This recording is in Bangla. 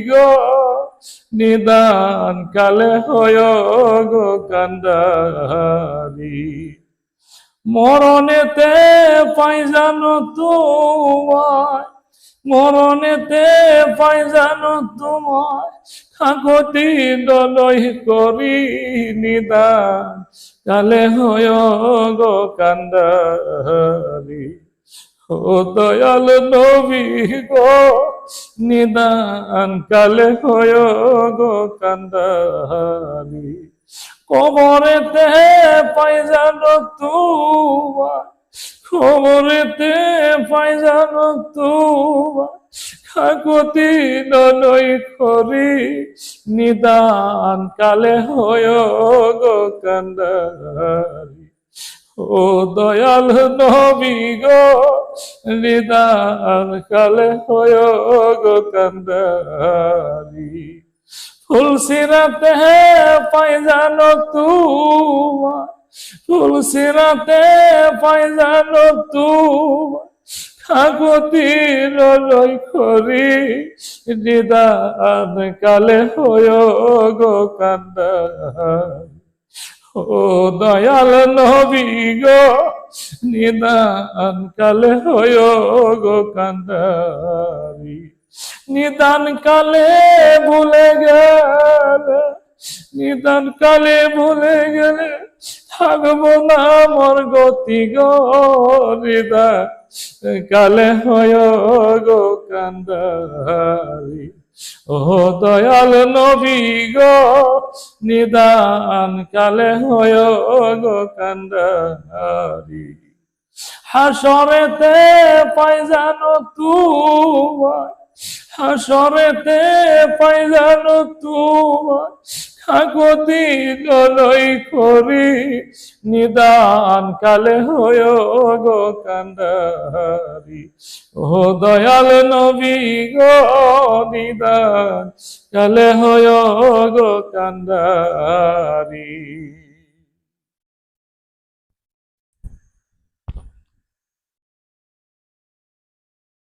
গো নিদান কালে হয় গো কান্ডারি মরণেতে পাই জানো তোমায় মরণেতে পাই জানো তোমায় কাকতি দলই করি নিদান কালে হয় গো কান্ডারি ও দয়াল নবী গো নিদান কালে হয় গো কান্ডারি কবরেতে পাই জানো তোমার কবরেতে পাই জানো তোমার কাকতি নলই করি নিদান কালে হয় গো কান্ডারি ও দয়াল নবী গো নিদান কালে হয় গো কান্ডারি ফুলসিরাতে পাই জানো তোমার ফুলসিরাতে পাই জানো তোমার কাকতি লই করি নিদান কালে হয় গো কান্ডারি ও দয়াল নবী গো নিদান কালে হয় গো কান্ডারি নিদান কালে ভুলে গেলে নিদান কালে ভুলে গেলে থাকবো না মোর গতি গো নিদান কালে হয় গো কান্ডারি ও দয়াল নবী গো নিদান কালে হয় গো কান্ডারি হাসরেতে পাই জানো তোমায় হাসরেতে পাই জানো তোমায় কাকতি লই করি নিদান কালে হয় গো কান্ডারি ও দয়াল নবী গো নিদান কালে হয় গো কান্ডারি